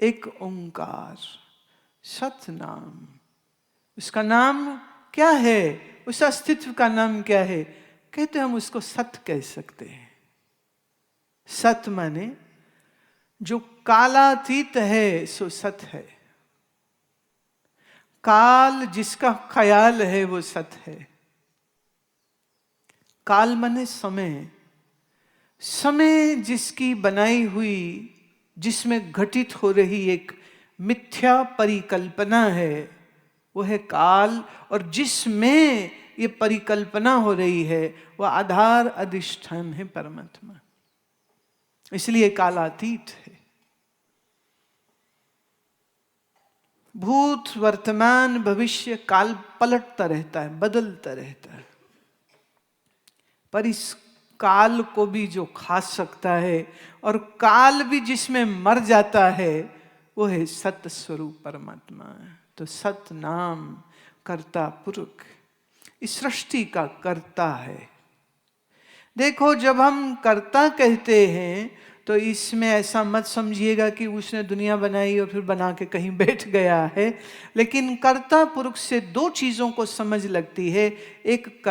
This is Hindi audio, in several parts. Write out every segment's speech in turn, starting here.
एक ओंकार, सतनाम। उसका नाम क्या है? उस अस्तित्व का नाम क्या है? कहते हम उसको सत कह सकते हैं। सत माने जो कालातीत है सो सत है। काल जिसका ख्याल है वो सत है। काल माने समय। समय जिसकी बनाई हुई, जिसमें घटित हो रही एक मिथ्या परिकल्पना है, वो है काल। और जिसमें ये परिकल्पना हो रही है वह आधार अधिष्ठान है परमात्मा। इसलिए कालातीत है। भूत वर्तमान भविष्य काल पलटता रहता है, बदलता रहता है, पर इस काल को भी जो खा सकता है और काल भी जिसमें मर जाता है वो है सत स्वरूप परमात्मा। तो सत नाम कर्ता पुरुष, इस सृष्टि का कर्ता है। देखो, जब हम कर्ता कहते हैं तो इसमें ऐसा मत समझिएगा कि उसने दुनिया बनाई और फिर बना के कहीं बैठ गया है। लेकिन कर्ता पुरुष से दो चीजों को समझ लगती है। एक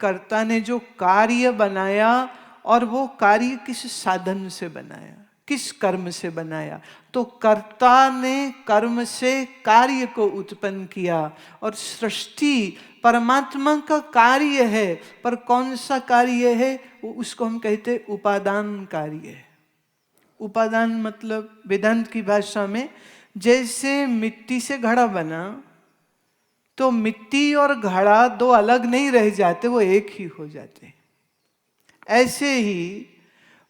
कर्ता ने जो कार्य बनाया, और वो कार्य किस साधन से बनाया, किस कर्म से बनाया। तो कर्ता ने कर्म से कार्य को उत्पन्न किया, और सृष्टि परमात्मा का कार्य है। पर कौन सा कार्य है? वो उसको हम कहते हैं उपादान कार्य है। उपादान मतलब वेदांत की भाषा में, जैसे मिट्टी से घड़ा बना तो मिट्टी और घड़ा दो अलग नहीं रह जाते, वो एक ही हो जाते। ऐसे ही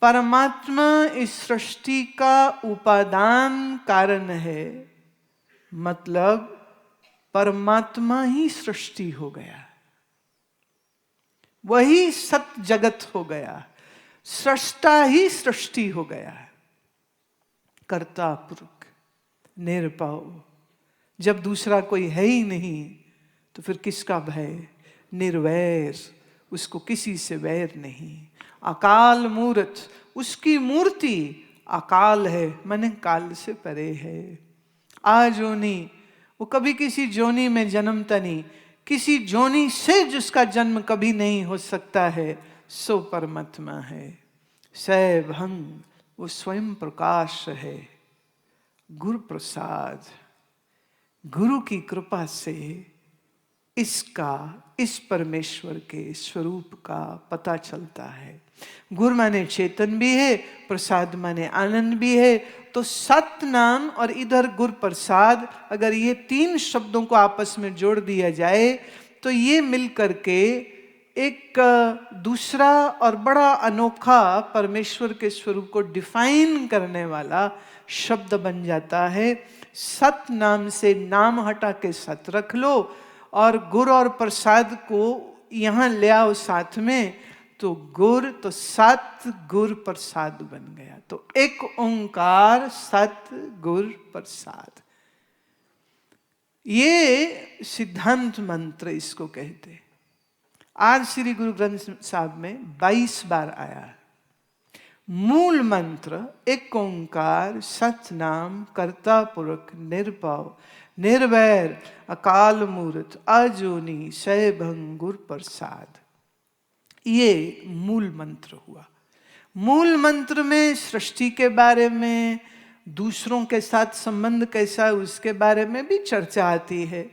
परमात्मा इस सृष्टि का उपादान कारण है। मतलब परमात्मा ही सृष्टि हो गया, वही सत जगत हो गया, सृष्टा ही सृष्टि हो गया। कर्ता पुरुष निरपाव। जब दूसरा कोई है ही नहीं तो फिर किसका भय? निर्वैर, उसको किसी से वैर नहीं। अकाल मूर्त, उसकी मूर्ति अकाल है, माने काल से परे है। आजोनी, वो कभी किसी जोनी में जन्मता नहीं, किसी जोनी से जिसका जन्म कभी नहीं हो सकता है, सो परमात्मा है। सैभंग, वो स्वयं प्रकाश है। गुरु प्रसाद, गुरु की कृपा से इस परमेश्वर के स्वरूप का पता चलता है। गुरु माने चेतन भी है, प्रसाद माने आनंद भी है। तो सत नाम और इधर गुरु प्रसाद, अगर ये तीन शब्दों को आपस में जोड़ दिया जाए तो ये मिलकर के एक दूसरा और बड़ा अनोखा परमेश्वर के स्वरूप को डिफाइन करने वाला शब्द बन जाता है। सत नाम से नाम हटा के सत रख लो, और गुर और प्रसाद को यहां ले आओ साथ में, तो गुर तो सत गुर प्रसाद बन गया। तो एक ओंकार सत गुर प्रसाद, ये सिद्धांत मंत्र इसको कहते हैं। आज श्री गुरु ग्रंथ साहब में 22 बार आया है। मूल मंत्र एक ओंकार सतनाम कर्ता पुरुष निर्भव निर्वैर अकाल मूर्त अजूनी सैभंग गुर प्रसाद, ये मूल मंत्र हुआ। मूल मंत्र में सृष्टि के बारे में, दूसरों के साथ संबंध कैसा है उसके बारे में भी चर्चा आती है।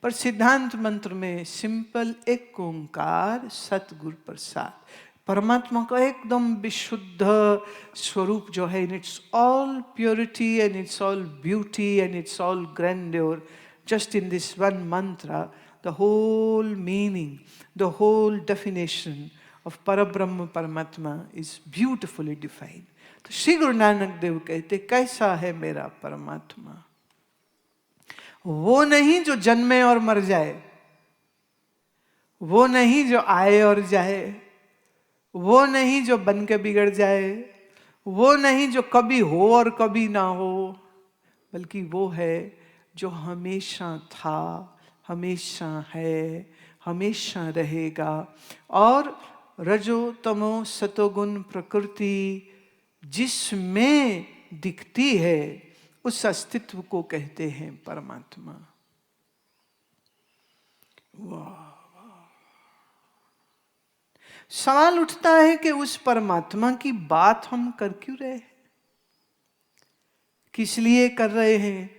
पर सिद्धांत मंत्र में सिंपल एक ओंकार सतगुरु प्रसाद, परमात्मा का एकदम विशुद्ध स्वरूप जो है, in its all purity and it's all beauty and it's all grandeur, just in this one mantra, the whole meaning, the whole definition of Parabrahma Paramatma is beautifully defined. तो श्री गुरु नानक देव कहते, कैसा है मेरा परमात्मा? वो नहीं जो जन्मे और मर जाए, वो नहीं जो आए और जाए, वो नहीं जो बन के बिगड़ जाए, वो नहीं जो कभी हो और कभी ना हो, बल्कि वो है जो हमेशा था, हमेशा है, हमेशा रहेगा। और रजो तमो सतोगुण प्रकृति जिसमें दिखती है, उस अस्तित्व को कहते हैं परमात्मा। वाह! सवाल उठता है कि उस परमात्मा की बात हम कर क्यों रहे हैं? किस लिए कर रहे हैं?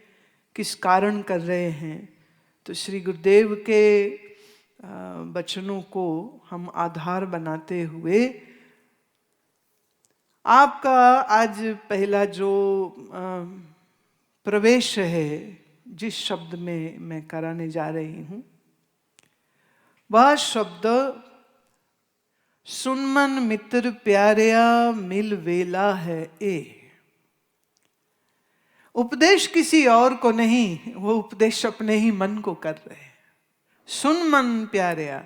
किस कारण कर रहे हैं? तो श्री गुरुदेव के वचनों को हम आधार बनाते हुए आपका आज पहला जो प्रवेश है, जिस शब्द में मैं कराने जा रही हूं, वह शब्द सुन मन मित्र प्यारिया मिल वेला है ए। उपदेश किसी और को नहीं, वो उपदेश अपने ही मन को कर रहे हैं। सुन मन प्यारिया,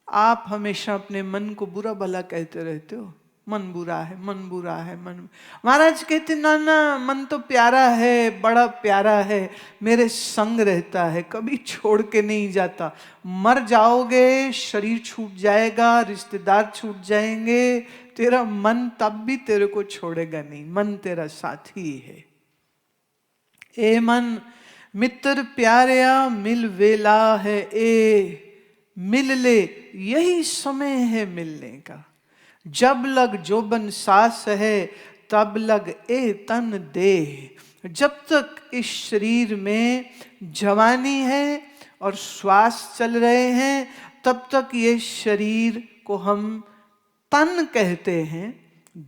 आप हमेशा अपने मन को बुरा भला कहते रहते हो, मन बुरा है, मन बुरा है, मन। महाराज कहते ना ना, मन तो प्यारा है, बड़ा प्यारा है, मेरे संग रहता है, कभी छोड़ के नहीं जाता। मर जाओगे, शरीर छूट जाएगा, रिश्तेदार छूट जाएंगे, तेरा मन तब भी तेरे को छोड़ेगा नहीं, मन तेरा साथी है। ए मन मित्र प्यारिया मिल वेला है ए, मिल ले यही समय है मिलने का। जब लग जोबन सांस है तब लग ए तन दे। जब तक इस शरीर में जवानी है और श्वास चल रहे हैं, तब तक ये शरीर को हम तन कहते हैं,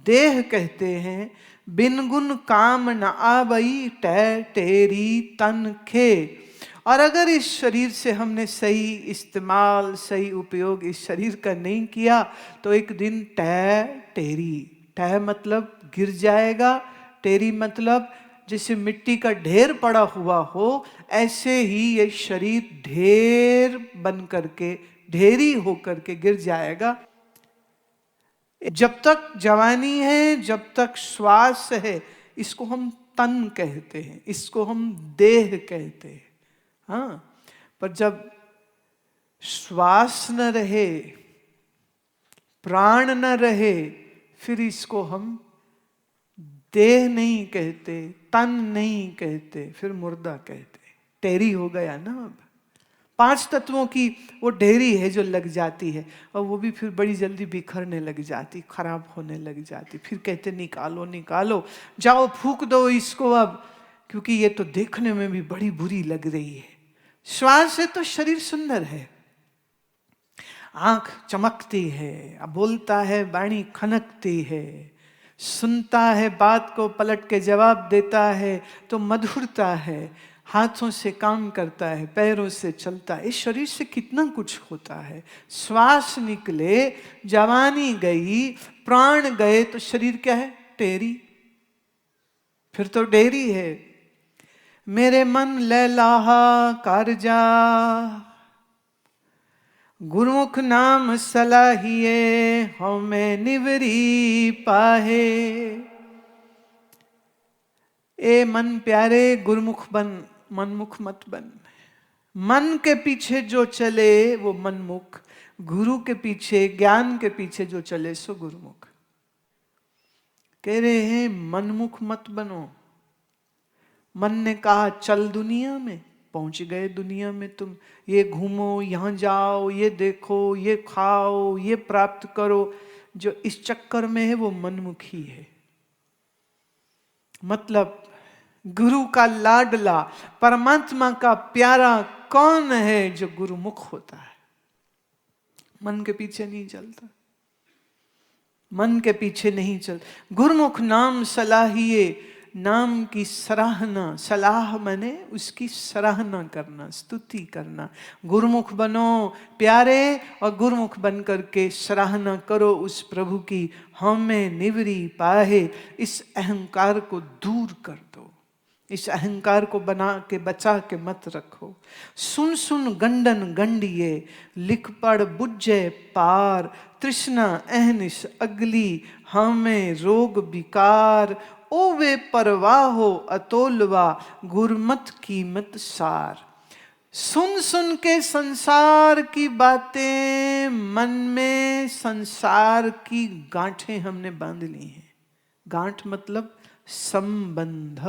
देह कहते हैं। बिन गुण काम न आबई टै टेरी तन खे। और अगर इस शरीर से हमने सही इस्तेमाल, सही उपयोग इस शरीर का नहीं किया, तो एक दिन टै टेरी, टै मतलब गिर जाएगा, टेरी मतलब जैसे मिट्टी का ढेर पड़ा हुआ हो, ऐसे ही ये शरीर ढेर बन करके, ढेरी होकर के गिर जाएगा। जब तक जवानी है, जब तक श्वास है, इसको हम तन कहते हैं, इसको हम देह कहते हैं। हाँ, पर जब श्वास न रहे, प्राण न रहे, फिर इसको हम देह नहीं कहते, तन नहीं कहते, फिर मुर्दा कहते। टेरी हो गया ना। अब 5 तत्वों की वो ढेरी है जो लग जाती है, और वो भी फिर बड़ी जल्दी बिखरने लग जाती, खराब होने लग जाती। फिर कहते निकालो निकालो, जाओ फूंक दो इसको अब, क्योंकि ये तो देखने में भी बड़ी बुरी लग रही है। श्वास है तो शरीर सुंदर है, आंख चमकती है, अब बोलता है, वाणी खनकती है, सुनता है, बात को पलट के जवाब देता है तो मधुरता है, हाथों से काम करता है, पैरों से चलता है। इस शरीर से कितना कुछ होता है। श्वास निकले, जवानी गई, प्राण गए, तो शरीर क्या है? टेरी, फिर तो डेरी है। मेरे मन लैलाहा कारजा, गुरुमुख नाम सलाहिए, हमें निवरी पाहे। ए मन प्यारे गुरुमुख बन, मनमुख मत बन। मन के पीछे जो चले वो मनमुख, गुरु के पीछे, ज्ञान के पीछे जो चले सो गुरुमुख। कह रहे हैं मनमुख मत बनो। मन ने कहा चल दुनिया में, पहुंच गए दुनिया में तुम। ये घूमो, यहां जाओ, ये देखो, ये खाओ, ये प्राप्त करो। जो इस चक्कर में है वो मनमुखी है। मतलब गुरु का लाडला, परमात्मा का प्यारा कौन है? जो गुरुमुख होता है, मन के पीछे नहीं चलता, मन के पीछे नहीं चल। गुरुमुख नाम सलाहिए, नाम की सराहना, सलाह माने उसकी सराहना करना, स्तुति करना। गुरुमुख बनो प्यारे, और गुरुमुख बन करके सराहना करो उस प्रभु की, हमें निवरी पाहे। इस अहंकार को दूर कर दो, इस अहंकार को बना के बचा के मत रखो। सुन सुन गंडन गंडिये, लिख पढ़ बुझे पार। तृष्णा अहनिश अगली, हमें रोग विकार। ओवे परवाहो अतोलवा, गुरमत कीमत सार। सुन सुन के संसार की बातें, मन में संसार की गांठें हमने बांध ली हैं। गांठ मतलब संबंध।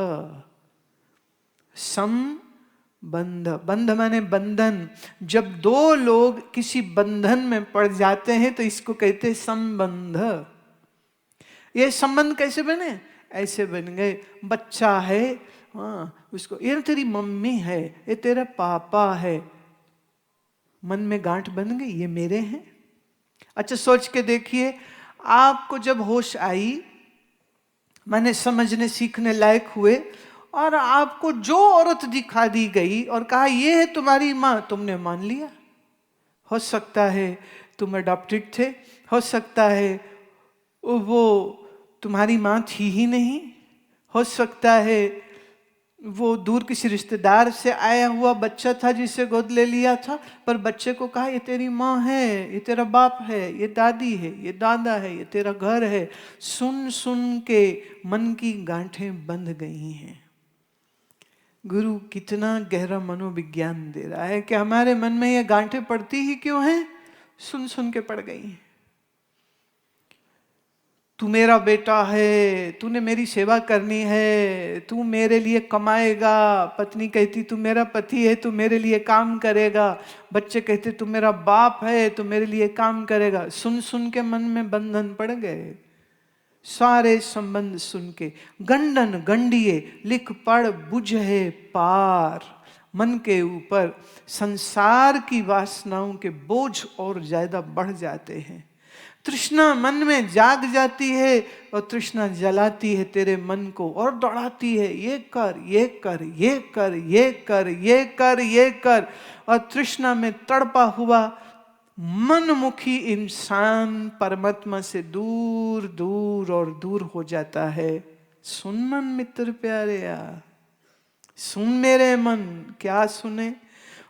संबंध, बंध माने बंधन। जब दो लोग किसी बंधन में पड़ जाते हैं तो इसको कहते हैं संबंध। ये संबंध कैसे बने? ऐसे बन गए, बच्चा है, हाँ, उसको ये तेरी मम्मी है, ये तेरा पापा है, मन में गांठ बन गई, ये मेरे हैं। अच्छा सोच के देखिए, आपको जब होश आई, माने समझने सीखने लायक हुए, और आपको जो औरत दिखा दी गई और कहा ये है तुम्हारी माँ, तुमने मान लिया। हो सकता है तुम अडॉप्टेड थे, हो सकता है वो तुम्हारी माँ थी ही नहीं, हो सकता है वो दूर किसी रिश्तेदार से आया हुआ बच्चा था जिसे गोद ले लिया था, पर बच्चे को कहा ये तेरी माँ है, ये तेरा बाप है, ये दादी है, ये दादा है, ये तेरा घर है। सुन सुन के मन की गांठें बंध गई हैं। गुरु कितना गहरा मनोविज्ञान दे रहा है कि हमारे मन में ये गांठें पड़ती ही क्यों हैं? सुन सुन के पड़ गई हैं। तू मेरा बेटा है, तूने मेरी सेवा करनी है, तू मेरे लिए कमाएगा। पत्नी कहती तू मेरा पति है, तू मेरे लिए काम करेगा। बच्चे कहते तू मेरा बाप है, तू मेरे लिए काम करेगा। सुन सुन के मन में बंधन पड़ गए। सारे संबंध सुन के गंडन गंडिए लिख पढ़ बुझे पार। मन के ऊपर संसार की वासनाओं के बोझ और ज्यादा बढ़ जाते हैं। तृष्णा मन में जाग जाती है और तृष्णा जलाती है तेरे मन को और दौड़ाती है, ये कर, ये कर, ये कर, ये कर, ये कर, ये कर। और तृष्णा में तड़पा हुआ मनमुखी इंसान परमात्मा से दूर दूर और दूर हो जाता है। सुन मन मित्र प्यारे, सुन मेरे मन, क्या सुने?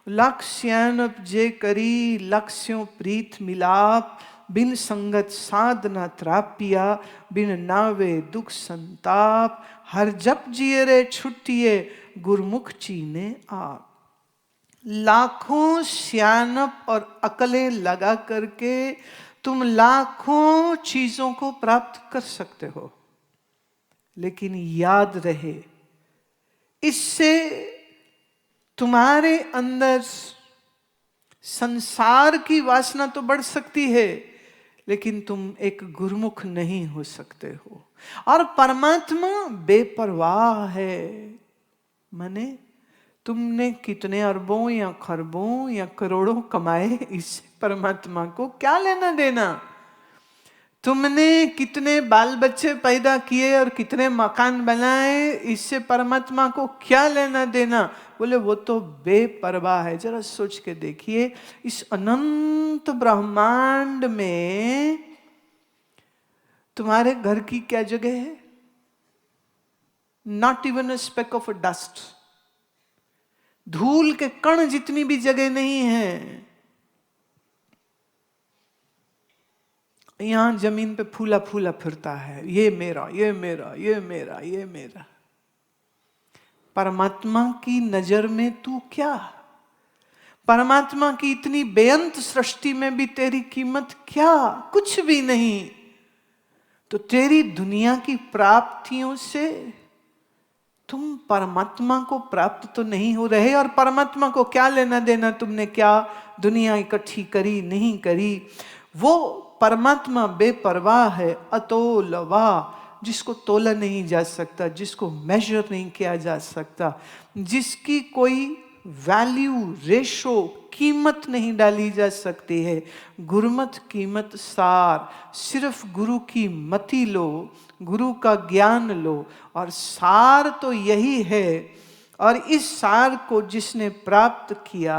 लक्ष्यान जे करी लक्ष्यों प्रीत मिलाप, बिन संगत साधना त्रापिया, बिन नावे दुख संताप, हर जप जिए रे छुट्टिए, गुरमुख चीने आप। लाखों सियानप और अकलें लगा करके तुम लाखों चीजों को प्राप्त कर सकते हो, लेकिन याद रहे इससे तुम्हारे अंदर संसार की वासना तो बढ़ सकती है, लेकिन तुम एक गुरुमुख नहीं हो सकते हो। और परमात्मा बेपरवाह है। माने तुमने कितने अरबों या खरबों या करोड़ों कमाए, इससे परमात्मा को क्या लेना देना? तुमने कितने बाल बच्चे पैदा किए और कितने मकान बनाए, इससे परमात्मा को क्या लेना देना? बोले वो तो बेपरवाह है। जरा सोच के देखिए, इस अनंत ब्रह्मांड में तुम्हारे घर की क्या जगह है? Not even a speck of a dust. धूल के कण जितनी भी जगह नहीं है। यहां जमीन पे फूला फूला फिरता है, ये मेरा, ये मेरा, ये मेरा, ये मेरा। परमात्मा की नजर में तू क्या? परमात्मा की इतनी बेअंत सृष्टि में भी तेरी कीमत क्या? कुछ भी नहीं। तो तेरी दुनिया की प्राप्तियों से तुम परमात्मा को प्राप्त तो नहीं हो रहे, और परमात्मा को क्या लेना देना? तुमने क्या दुनिया इकट्ठी करी, नहीं करी। वो परमात्मा बेपरवाह है, अतोलवा, जिसको तोला नहीं जा सकता, जिसको मेजर नहीं किया जा सकता, जिसकी कोई वैल्यू, रेशो, कीमत नहीं डाली जा सकती है। गुरुमत कीमत सार। सिर्फ गुरु की मति लो, गुरु का ज्ञान लो, और सार तो यही है। और इस सार को जिसने प्राप्त किया,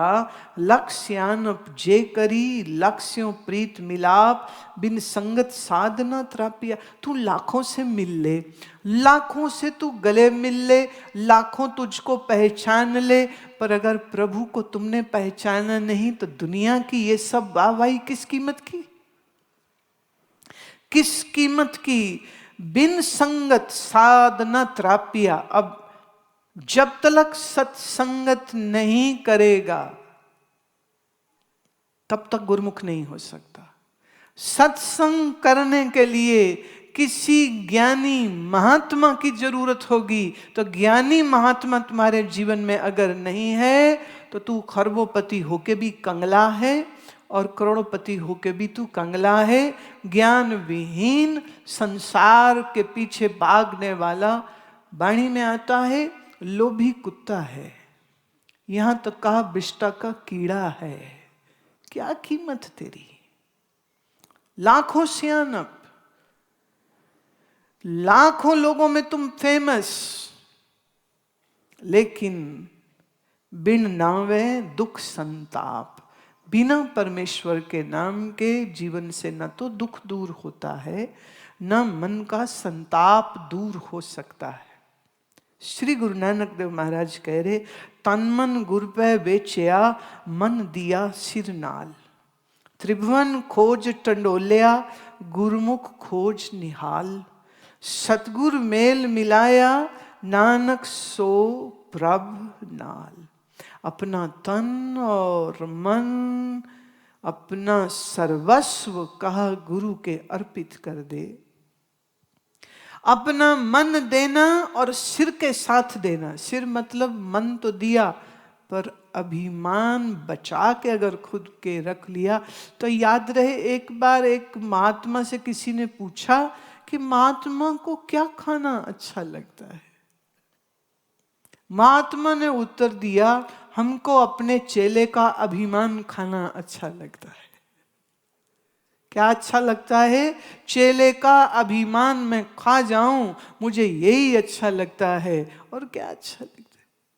लक्ष्यानप जे करी लक्ष्यों प्रीत मिलाप, बिन संगत साधना त्रापिया। तू लाखों से मिल ले, लाखों से तू गले मिल ले, लाखों तुझको पहचान ले, पर अगर प्रभु को तुमने पहचाना नहीं तो दुनिया की ये सब वाहवाही किस कीमत की? किस कीमत की? बिन संगत साधना त्रापिया। अब जब तक सत्संगत नहीं करेगा तब तक गुरुमुख नहीं हो सकता। सत्संग करने के लिए किसी ज्ञानी महात्मा की जरूरत होगी, तो ज्ञानी महात्मा तुम्हारे जीवन में अगर नहीं है तो तू खरबोपति होके भी कंगला है और करोड़पति होके भी तू कंगला है। ज्ञान विहीन संसार के पीछे भागने वाला वाणी में आता है लोभी कुत्ता है, यहां तक कहा विष्टा का कीड़ा है। क्या कीमत तेरी? लाखों सियानप, लाखों लोगों में तुम फेमस, लेकिन बिन नावे दुख संताप। बिना परमेश्वर के नाम के जीवन से न तो दुख दूर होता है, न मन का संताप दूर हो सकता है। श्री गुरु नानक देव महाराज कह रहे, तन मन गुर पे बेचिया, मन दिया सिर नाल। त्रिभुवन खोज टंडोलिया, गुरमुख खोज निहाल। सतगुर मेल मिलाया, नानक सो प्रभ नाल। अपना तन और मन, अपना सर्वस्व कहा गुरु के अर्पित कर दे। अपना मन देना और सिर के साथ देना। सिर मतलब मन तो दिया, पर अभिमान बचा के अगर खुद के रख लिया तो याद रहे, एक बार एक महात्मा से किसी ने पूछा कि महात्मा को क्या खाना अच्छा लगता है। महात्मा ने उत्तर दिया, हमको अपने चेले का अभिमान खाना अच्छा लगता है। क्या अच्छा लगता है? चेले का अभिमान मैं खा जाऊं, मुझे यही अच्छा लगता है। और क्या अच्छा लगता है?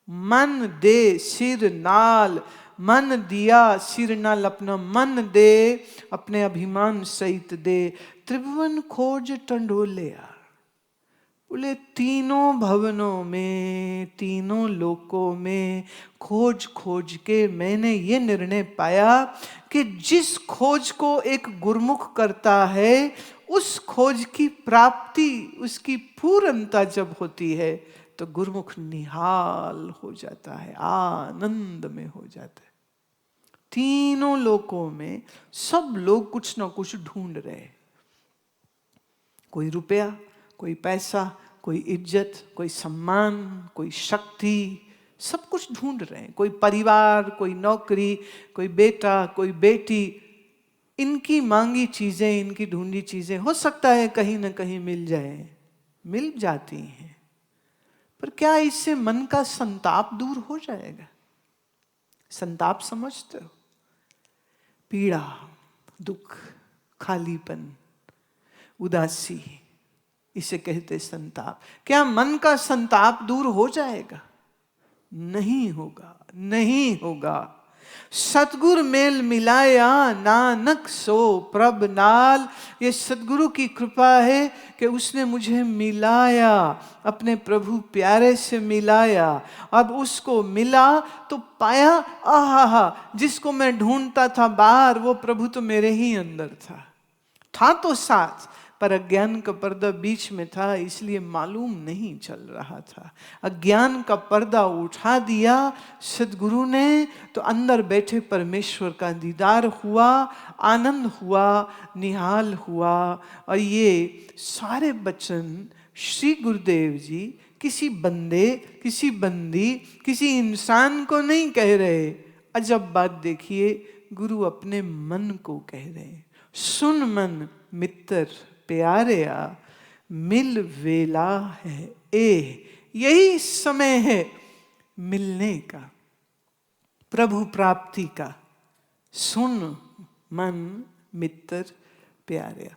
मन दे सिर नाल, मन दिया सिर नाल, अपना मन दे, अपने अभिमान सहित दे। त्रिभुवन खोज टंडोलिया, बोले तीनों भवनों में, तीनों लोकों में खोज खोज के मैंने ये निर्णय पाया कि जिस खोज को एक गुरमुख करता है, उस खोज की प्राप्ति, उसकी पूर्णता जब होती है तो गुरमुख निहाल हो जाता है, आनंद में हो जाता है। तीनों लोकों में सब लोग कुछ ना कुछ ढूंढ रहे हैं। कोई रुपया, कोई पैसा, कोई इज्जत, कोई सम्मान, कोई शक्ति, सब कुछ ढूंढ रहे हैं। कोई परिवार, कोई नौकरी, कोई बेटा, कोई बेटी। इनकी मांगी चीजें, इनकी ढूंढी चीजें हो सकता है कहीं ना कहीं मिल जाए, मिल जाती हैं, पर क्या इससे मन का संताप दूर हो जाएगा? संताप समझते हो? पीड़ा, दुख, खालीपन, उदासी, इसे कहते संताप। क्या मन का संताप दूर हो जाएगा? नहीं होगा, नहीं होगा। सतगुरु मेल मिलाया, नानक सो प्रभ नाल। ये सतगुरु की कृपा है कि उसने मुझे मिलाया, अपने प्रभु प्यारे से मिलाया। अब उसको मिला तो पाया, आहा, जिसको मैं ढूंढता था बाहर, वो प्रभु तो मेरे ही अंदर था तो साथ, पर अज्ञान का पर्दा बीच में था, इसलिए मालूम नहीं चल रहा था। अज्ञान का पर्दा उठा दिया सद्गुरु ने, तो अंदर बैठे परमेश्वर का दीदार हुआ, आनंद हुआ, निहाल हुआ। और ये सारे वचन श्री गुरुदेव जी किसी बंदे, किसी बंदी, किसी इंसान को नहीं कह रहे। अजब बात देखिए, गुरु अपने मन को कह रहे हैं। सुन मन मित्र प्यारेया, मिल वेला है ए। यही समय है मिलने का, प्रभु प्राप्ति का। सुन मन मित्र प्यारेया।